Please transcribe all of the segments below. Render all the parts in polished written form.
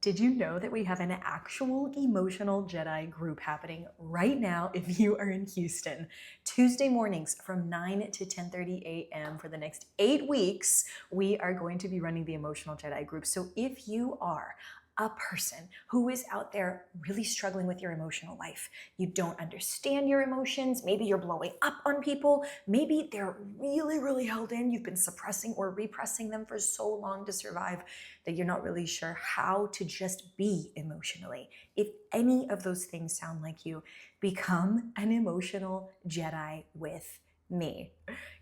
Did you know that we have an actual emotional Jedi group happening right now if you are in Houston? Tuesday mornings from 9 to 10:30 a.m. for the next 8 weeks, we are going to be running the emotional Jedi group. So if you are a person who is out there really struggling with your emotional life, you don't understand your emotions, maybe you're blowing up on people, maybe they're really held in, you've been suppressing or repressing them for so long to survive that you're not really sure how to just be emotionally. If any of those things sound like you, become an emotional Jedi with me.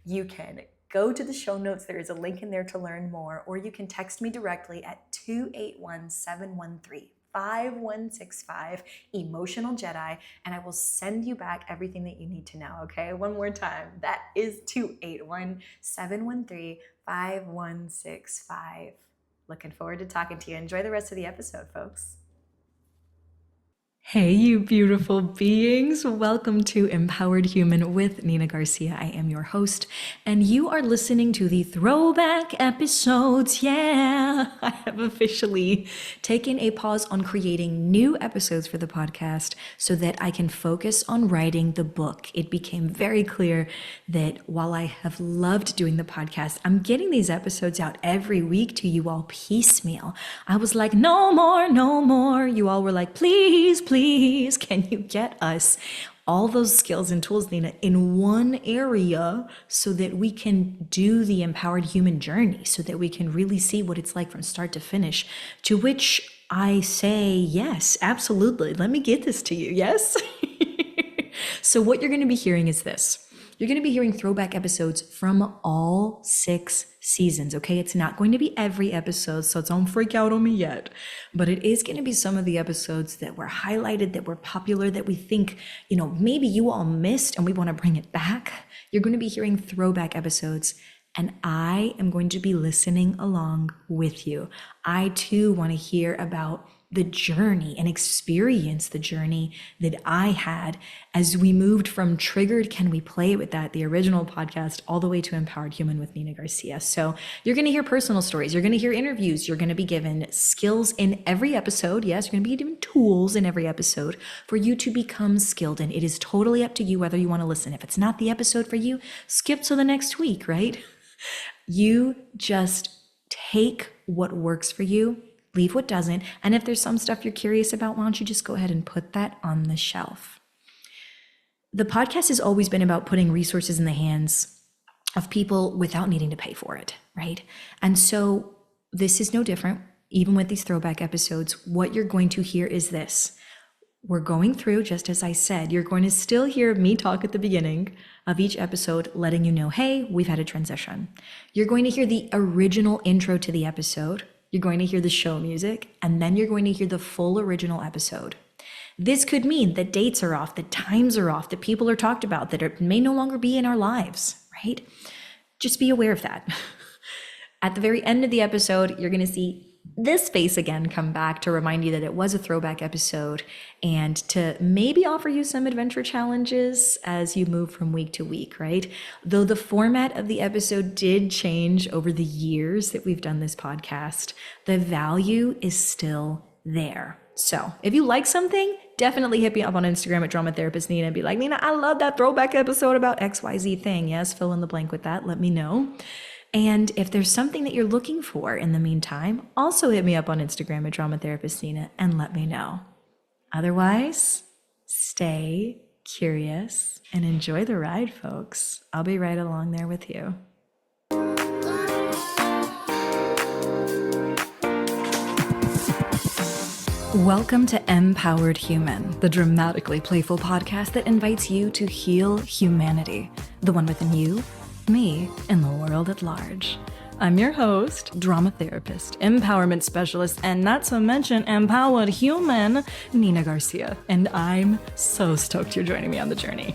You can go to the show notes. There is a link in there to learn more, or you can text me directly at 281-713-5165, Emotional Jedi, and I will send you back everything that you need to know, okay? One more time. That is 281-713-5165. Looking forward to talking to you. Enjoy the rest of the episode, folks. Hey, you beautiful beings. Welcome to Empowered Human with Nina Garcia. I am your host, and you are listening to the Throwback episodes. Yeah, I have officially taken a pause on creating new episodes for the podcast so that I can focus on writing the book. It became very clear that while I have loved doing the podcast, I'm getting these episodes out every week to you all piecemeal. I was like, no more. You all were like, please, can you get us all those skills and tools, Nina, in one area so that we can do the empowered human journey, so that we can really see what it's like from start to finish, to which I say, yes, absolutely. Let me get this to you. Yes. So what you're going to be hearing is this. You're going to be hearing throwback episodes from all 6 seasons, okay? It's not going to be every episode, so don't freak out on me yet. But it is going to be some of the episodes that were highlighted, that were popular, that we think, maybe you all missed and we want to bring it back. You're going to be hearing throwback episodes, and I am going to be listening along with you. I too want to hear about the journey and experience the journey that I had as we moved from Triggered Can We Play With That, the original podcast, all the way to Empowered Human with Nina Garcia. So you're going to hear personal stories. You're going to hear interviews. You're going to be given skills in every episode. Yes, you're going to be given tools in every episode for you to become skilled in. It is totally up to you whether you want to listen. If it's not the episode for you, skip to the next week, right? You just take what works for you, leave what doesn't. And if there's some stuff you're curious about, why don't you just go ahead and put that on the shelf? The podcast has always been about putting resources in the hands of people without needing to pay for it, right? And so this is no different. Even with these throwback episodes, what you're going to hear is this. We're going through, just as I said, you're going to still hear me talk at the beginning of each episode, letting you know, hey, we've had a transition. You're going to hear the original intro to the episode. You're going to hear the show music, and then you're going to hear the full original episode. This could mean that dates are off, that times are off, that people are talked about, that it may no longer be in our lives, right? Just be aware of that. At the very end of the episode, you're going to see this face again come back to remind you that it was a throwback episode and to maybe offer you some adventure challenges as you move from week to week, right? Though the format of the episode did change over the years that we've done this podcast, the value is still there. So if you like something, definitely hit me up on Instagram at Drama Therapist Nina and be like, Nina, I love that throwback episode about XYZ thing. Yes, fill in the blank with that. Let me know. And if there's something that you're looking for in the meantime, also hit me up on Instagram at Drama Therapist Nina and let me know. Otherwise, stay curious and enjoy the ride, folks. I'll be right along there with you. Welcome to Empowered Human, the dramatically playful podcast that invites you to heal humanity, the one within you, me, and the world at large. I'm your host, drama therapist, empowerment specialist, and not to mention empowered human, Nina Garcia. And I'm so stoked you're joining me on the journey.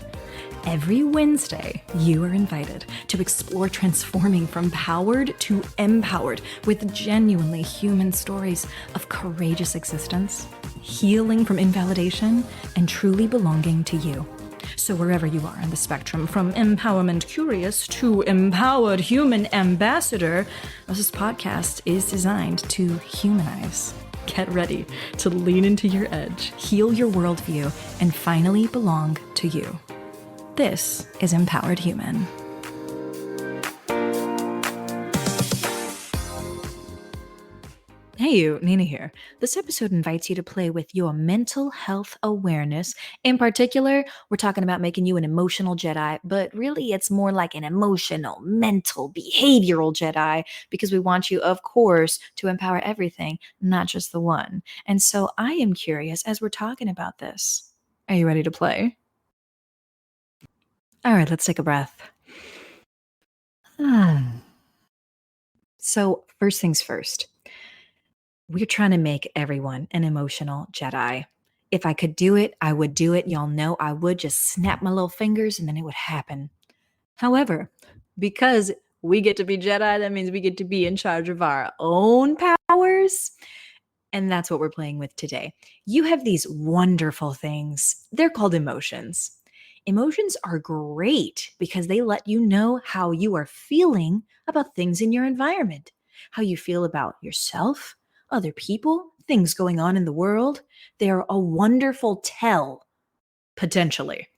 Every Wednesday, you are invited to explore transforming from powered to empowered with genuinely human stories of courageous existence, healing from invalidation, and truly belonging to you. So wherever you are on the spectrum, from empowerment curious to empowered human ambassador, this podcast is designed to humanize Get ready to lean into your edge, heal your worldview, and finally belong to you. This is Empowered Human. Hey you, Nina here. This episode invites you to play with your mental health awareness. In particular, we're talking about making you an emotional Jedi, but really it's more like an emotional, mental, behavioral Jedi because we want you, of course, to empower everything, not just the one. And so I am curious as we're talking about this. Are you ready to play? All right, let's take a breath. So, first things first. We're trying to make everyone an emotional Jedi. If I could do it, I would do it. Y'all know I would just snap my little fingers and then it would happen. However, because we get to be Jedi, that means we get to be in charge of our own powers. And that's what we're playing with today. You have these wonderful things. They're called emotions. Emotions are great because they let you know how you are feeling about things in your environment, how you feel about yourself, other people, things going on in the world. They're a wonderful tell, potentially.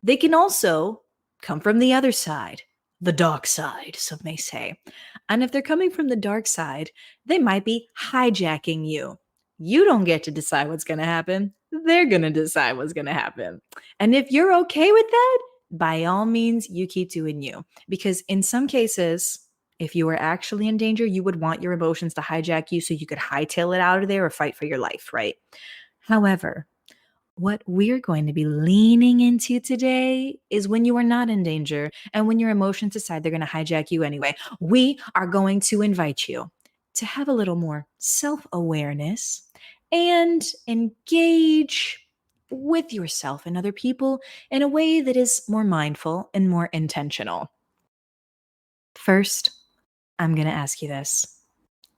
They can also come from the other side, the dark side, some may say. And if they're coming from the dark side, they might be hijacking you. You don't get to decide what's going to happen. They're going to decide what's going to happen. And if you're okay with that, by all means, you keep doing you. Because in some cases, if you were actually in danger, you would want your emotions to hijack you so you could hightail it out of there or fight for your life, right? However, what we're going to be leaning into today is when you are not in danger and when your emotions decide they're going to hijack you anyway. We are going to invite you to have a little more self-awareness and engage with yourself and other people in a way that is more mindful and more intentional. First, I'm going to ask you this.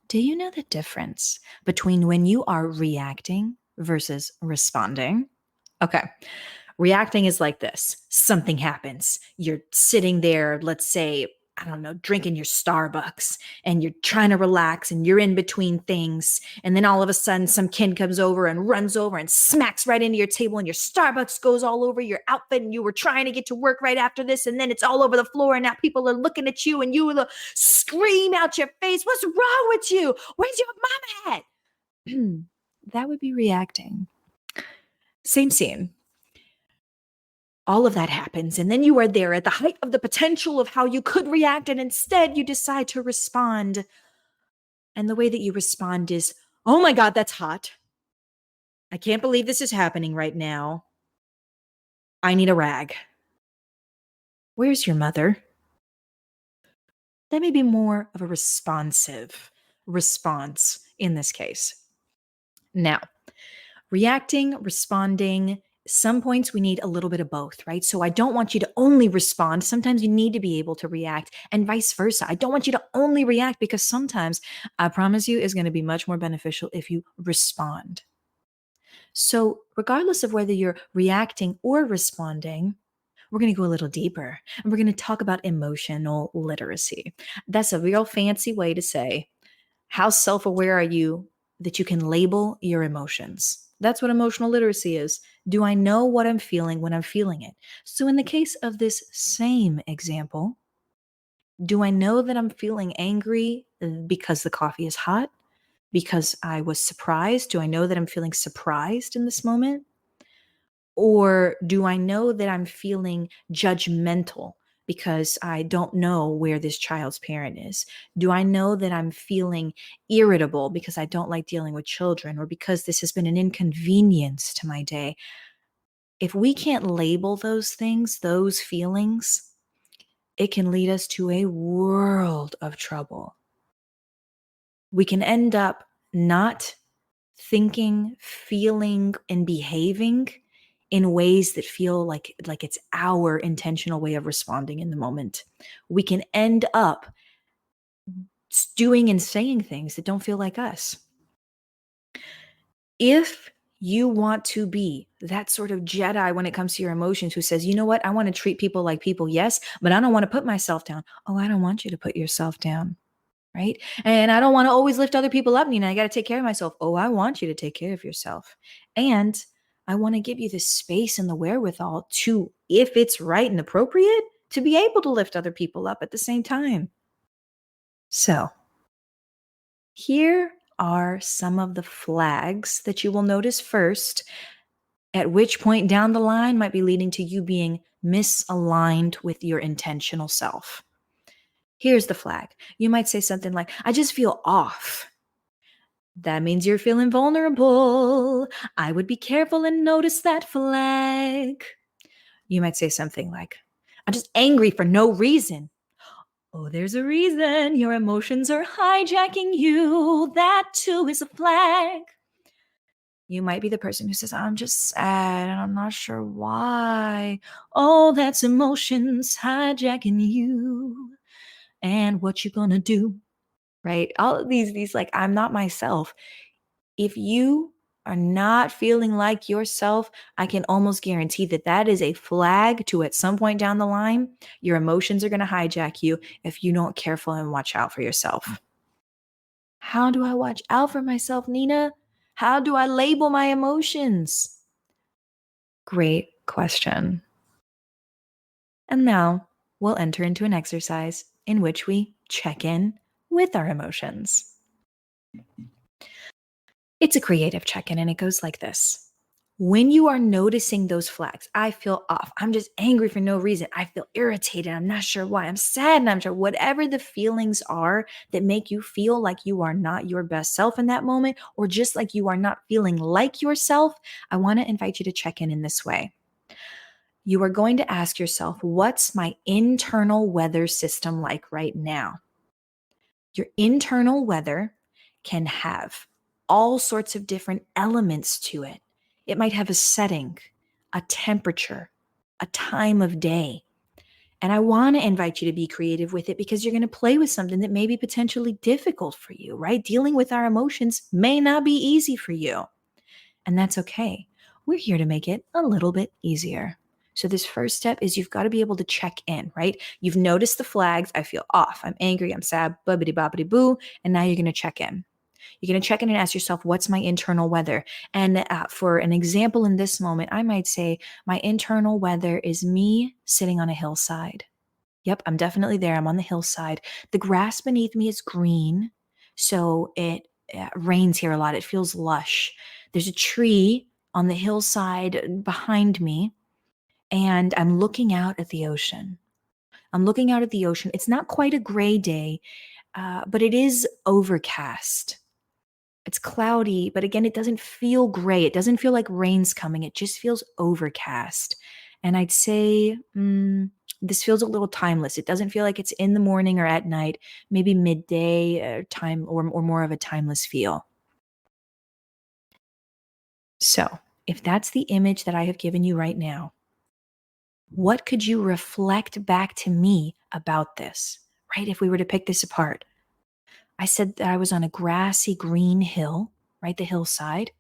Do you know the difference between when you are reacting versus responding? Okay. Reacting is like this. Something happens. You're sitting there, let's say, I don't know, drinking your Starbucks and you're trying to relax and you're in between things. And then all of a sudden, some kid comes over and runs over and smacks right into your table and your Starbucks goes all over your outfit and you were trying to get to work right after this. And then it's all over the floor and now people are looking at you and you will scream out your face. What's wrong with you? Where's your mama at? That would be reacting. Same scene. All of that happens. And then you are there at the height of the potential of how you could react. And instead you decide to respond. And the way that you respond is, oh my God, that's hot. I can't believe this is happening right now. I need a rag. Where's your mother? That may be more of a responsive response in this case. Now, reacting, responding, some points we need a little bit of both, right? So I don't want you to only respond. Sometimes you need to be able to react and vice versa. I don't want you to only react because sometimes, I promise you, is going to be much more beneficial if you respond. So regardless of whether you're reacting or responding, we're going to go a little deeper and we're going to talk about emotional literacy. That's a real fancy way to say, how self-aware are you that you can label your emotions? That's what emotional literacy is. Do I know what I'm feeling when I'm feeling it? So in the case of this same example, do I know that I'm feeling angry because the coffee is hot? Because I was surprised? Do I know that I'm feeling surprised in this moment? Or do I know that I'm feeling judgmental because I don't know where this child's parent is? Do I know that I'm feeling irritable because I don't like dealing with children or because this has been an inconvenience to my day? If we can't label those things, those feelings, it can lead us to a world of trouble. We can end up not thinking, feeling, and behaving in ways that feel like it's our intentional way of responding in the moment. We can end up doing and saying things that don't feel like us. If you want to be that sort of Jedi when it comes to your emotions who says, you know what, I want to treat people like people, yes, but I don't want to put myself down. Oh, I don't want you to put yourself down. right? And I don't want to always lift other people up, Nina. I got to take care of myself. Oh, I want you to take care of yourself. And I want to give you the space and the wherewithal to, if it's right and appropriate, to be able to lift other people up at the same time. So, here are some of the flags that you will notice first, at which point down the line might be leading to you being misaligned with your intentional self. Here's the flag. You might say something like, I just feel off. That means you're feeling vulnerable. I would be careful and notice that flag. You might say something like, I'm just angry for no reason. Oh, there's a reason. Your emotions are hijacking you. That too is a flag. You might be the person who says, I'm just sad and I'm not sure why. Oh, that's emotions hijacking you. And what you gonna do? Right? All of these like, I'm not myself. If you are not feeling like yourself, I can almost guarantee that that is a flag to, at some point down the line, your emotions are going to hijack you if you don't careful and watch out for yourself. How do I watch out for myself, Nina? How do I label my emotions? Great question. And now we'll enter into an exercise in which we check in with our emotions. It's a creative check-in and it goes like this. When you are noticing those flags, I feel off. I'm just angry for no reason. I feel irritated. I'm not sure why. I'm sad and I'm sure whatever the feelings are that make you feel like you are not your best self in that moment, or just like you are not feeling like yourself, I want to invite you to check in this way. You are going to ask yourself, what's my internal weather system like right now? Your internal weather can have all sorts of different elements to it. It might have a setting, a temperature, a time of day. And I want to invite you to be creative with it, because you're going to play with something that may be potentially difficult for you, right? Dealing with our emotions may not be easy for you. And that's okay. We're here to make it a little bit easier. So this first step is you've got to be able to check in, right? You've noticed the flags. I feel off. I'm angry. I'm sad. Bubbity bobbity boo. And now you're going to check in. You're going to check in and ask yourself, what's my internal weather? And for an example in this moment, I might say my internal weather is me sitting on a hillside. Yep, I'm definitely there. I'm on the hillside. The grass beneath me is green, so it rains here a lot. It feels lush. There's a tree on the hillside behind me, and I'm looking out at the ocean. I'm looking out at the ocean. It's not quite a gray day, but it is overcast. It's cloudy, but again, it doesn't feel gray. It doesn't feel like rain's coming. It just feels overcast. And I'd say this feels a little timeless. It doesn't feel like it's in the morning or at night, maybe midday time, or more of a timeless feel. So if that's the image that I have given you right now, what could you reflect back to me about this, right? If we were to pick this apart, I said that I was on a grassy green hill, right? The hillside.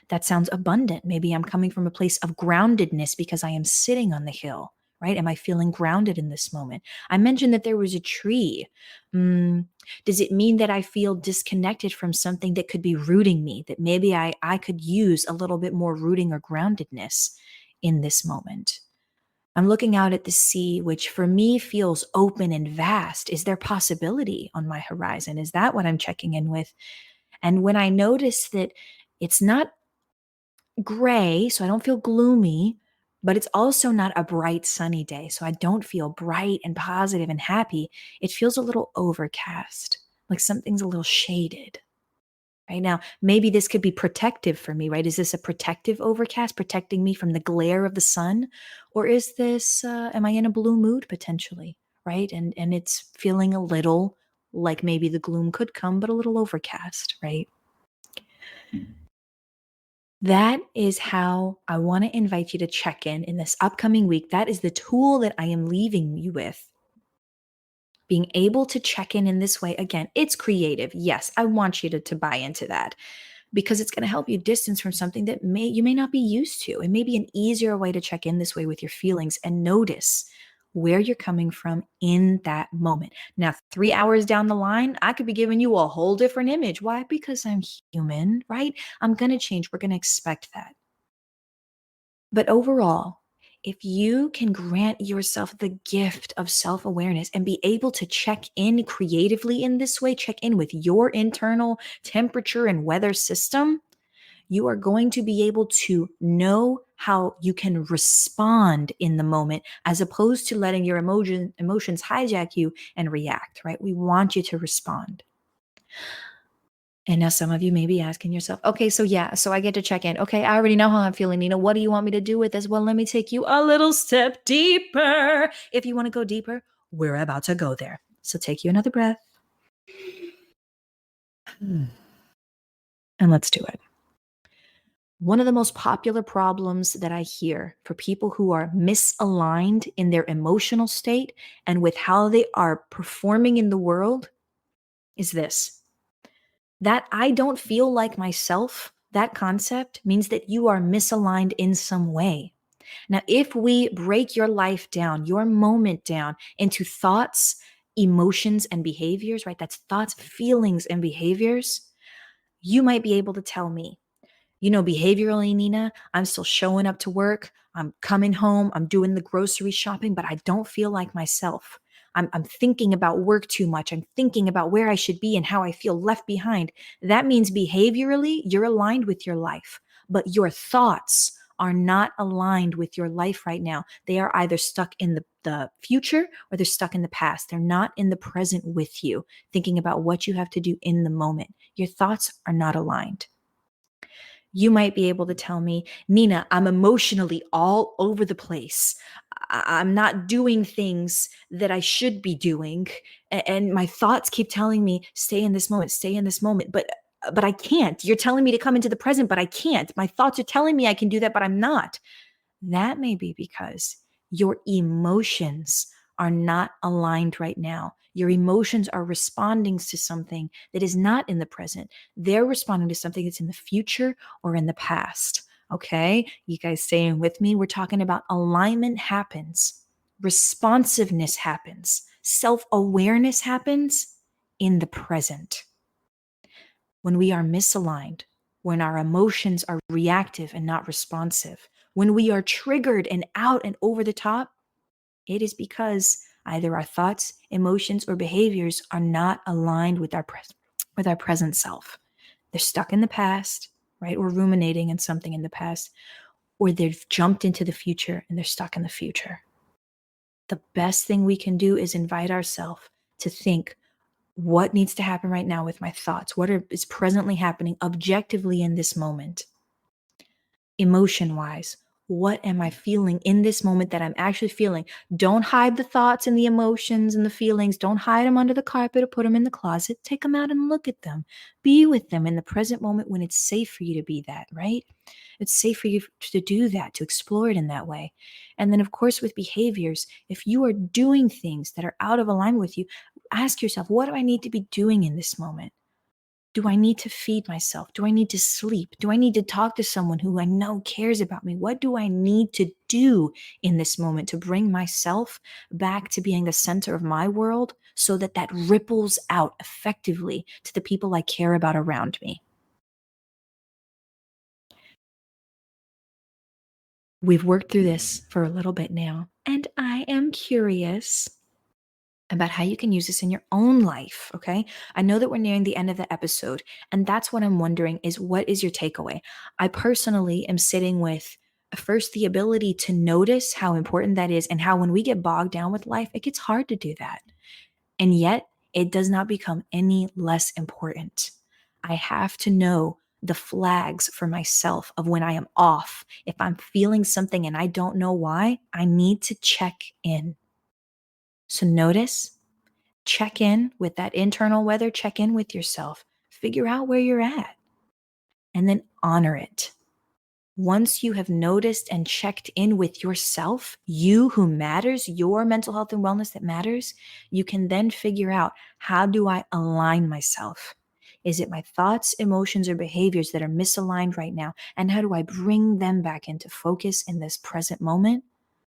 That sounds abundant. Maybe I'm coming from a place of groundedness because I am sitting on the hill, right? Am I feeling grounded in this moment? I mentioned that there was a tree. Does it mean that I feel disconnected from something that could be rooting me, that maybe I could use a little bit more rooting or groundedness in this moment? I'm looking out at the sea, which for me feels open and vast. Is there possibility on my horizon? Is that what I'm checking in with? And when I notice that it's not gray, so I don't feel gloomy, but it's also not a bright sunny day, so I don't feel bright and positive and happy. It feels a little overcast, like something's a little shaded. Right now, maybe this could be protective for me, right? Is this a protective overcast, protecting me from the glare of the sun? Or is this, am I in a blue mood potentially, right? And it's feeling a little like maybe the gloom could come, but a little overcast, right? That is how I want to invite you to check in this upcoming week. That is the tool that I am leaving you with. Being able to check in this way, again, it's creative. Yes, I want you to buy into that, because it's going to help you distance from something that you may not be used to. It may be an easier way to check in this way with your feelings and notice where you're coming from in that moment. Now, 3 hours down the line, I could be giving you a whole different image. Why? Because I'm human, right? I'm going to change. We're going to expect that. But overall, if you can grant yourself the gift of self-awareness and be able to check in creatively in this way, check in with your internal temperature and weather system, you are going to be able to know how you can respond in the moment as opposed to letting your emotions hijack you and react, right? We want you to respond. And now some of you may be asking yourself, okay, so I get to check in. Okay, I already know how I'm feeling, Nina. What do you want me to do with this? Well, let me take you a little step deeper. If you want to go deeper, we're about to go there. So take you another breath. And let's do it. One of the most popular problems that I hear for people who are misaligned in their emotional state and with how they are performing in the world is this: that I don't feel like myself. That concept means that you are misaligned in some way. Now, if we break your life down, your moment down into thoughts, emotions, and behaviors, right? That's thoughts, feelings, and behaviors. You might be able to tell me, behaviorally, Nina, I'm still showing up to work. I'm coming home. I'm doing the grocery shopping, but I don't feel like myself. I'm thinking about work too much. I'm thinking about where I should be and how I feel left behind. That means behaviorally, you're aligned with your life, but your thoughts are not aligned with your life right now. They are either stuck in the future or they're stuck in the past. They're not in the present with you, thinking about what you have to do in the moment. Your thoughts are not aligned. You might be able to tell me, Nina, I'm emotionally all over the place. I'm not doing things that I should be doing. And my thoughts keep telling me, stay in this moment, stay in this moment. But I can't. You're telling me to come into the present, but I can't. My thoughts are telling me I can do that, but I'm not. That may be because your emotions are not aligned right now. Your emotions are responding to something that is not in the present. They're responding to something that's in the future or in the past. Okay? You guys staying with me? We're talking about alignment happens, responsiveness happens, self-awareness happens in the present. When we are misaligned, when our emotions are reactive and not responsive, when we are triggered and out and over the top, it is because either our thoughts, emotions, or behaviors are not aligned with our present self. They're stuck in the past, right? We're ruminating in something in the past, or they've jumped into the future and they're stuck in the future. The best thing we can do is invite ourselves to think, what needs to happen right now with my thoughts? What is presently happening objectively in this moment? Emotion-wise, what am I feeling in this moment that I'm actually feeling? Don't hide the thoughts and the emotions and the feelings. Don't hide them under the carpet or put them in the closet. Take them out and look at them. Be with them in the present moment when it's safe for you to be that, right? It's safe for you to do that, to explore it in that way. And then, of course, with behaviors, if you are doing things that are out of alignment with you, ask yourself, what do I need to be doing in this moment? Do I need to feed myself? Do I need to sleep? Do I need to talk to someone who I know cares about me? What do I need to do in this moment to bring myself back to being the center of my world so that that ripples out effectively to the people I care about around me? We've worked through this for a little bit now, and I am curious about how you can use this in your own life, okay? I know that we're nearing the end of the episode, and that's what I'm wondering is, what is your takeaway? I personally am sitting with first the ability to notice how important that is and how when we get bogged down with life, it gets hard to do that. And yet, it does not become any less important. I have to know the flags for myself of when I am off. If I'm feeling something and I don't know why, I need to check in. So notice, check in with that internal weather, check in with yourself, figure out where you're at, and then honor it. Once you have noticed and checked in with yourself, you who matters, your mental health and wellness that matters, you can then figure out, how do I align myself? Is it my thoughts, emotions, or behaviors that are misaligned right now? And how do I bring them back into focus in this present moment?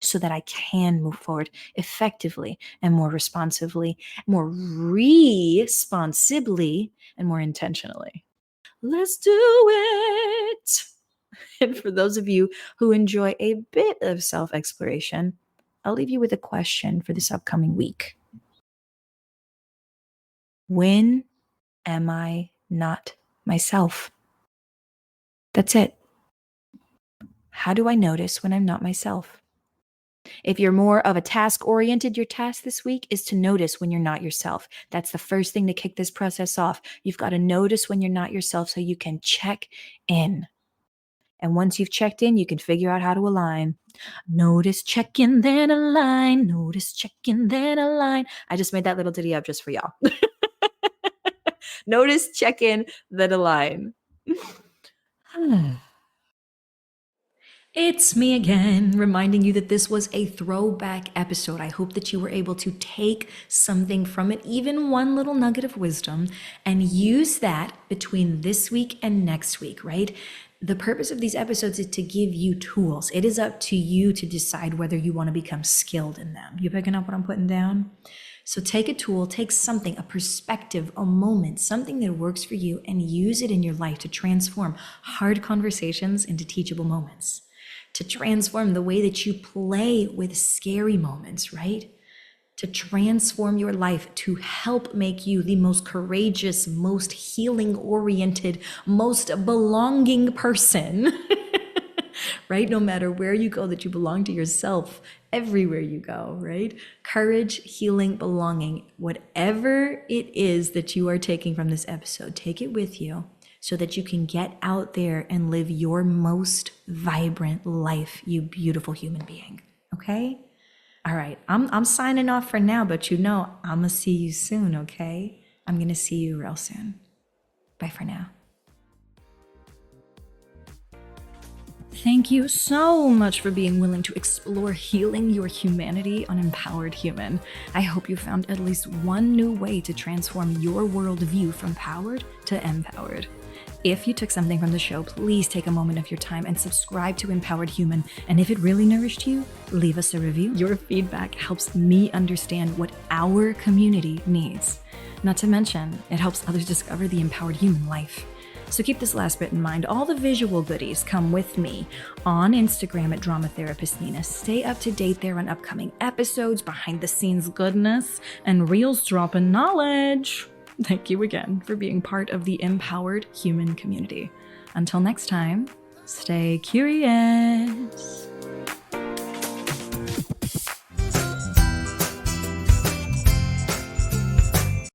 so that I can move forward effectively and more responsively, more responsibly, and more intentionally. Let's do it. And for those of you who enjoy a bit of self exploration, I'll leave you with a question for this upcoming week. When am I not myself? That's it. How do I notice when I'm not myself? If you're more of a task oriented, your task this week is to notice when you're not yourself. That's the first thing to kick this process off. You've got to notice when you're not yourself so you can check in. And once you've checked in, you can figure out how to align. Notice, check in, then align. Notice, check in, then align. I just made that little ditty up just for y'all. Notice, check in, then align. It's me again, reminding you that this was a throwback episode. I hope that you were able to take something from it, even one little nugget of wisdom, and use that between this week and next week, right? The purpose of these episodes is to give you tools. It is up to you to decide whether you want to become skilled in them. You picking up what I'm putting down? So take a tool, take something, a perspective, a moment, something that works for you, and use it in your life to transform hard conversations into teachable moments, to transform the way that you play with scary moments, right? To transform your life, to help make you the most courageous, most healing-oriented, most belonging person, right? No matter where you go, that you belong to yourself everywhere you go, right? Courage, healing, belonging, whatever it is that you are taking from this episode, take it with you so that you can get out there and live your most vibrant life, you beautiful human being, okay? All right, I'm signing off for now, but I'm gonna see you soon, okay? I'm gonna see you real soon. Bye for now. Thank you so much for being willing to explore healing your humanity on Empowered Human. I hope you found at least one new way to transform your worldview from powered to empowered. If you took something from the show, please take a moment of your time and subscribe to Empowered Human. And if it really nourished you, leave us a review. Your feedback helps me understand what our community needs. Not to mention, it helps others discover the empowered human life. So keep this last bit in mind. All the visual goodies come with me on Instagram at Drama Therapist Nina. Stay up to date there on upcoming episodes, behind the scenes goodness, and reels dropping knowledge. Thank you again for being part of the empowered human community. Until next time, stay curious.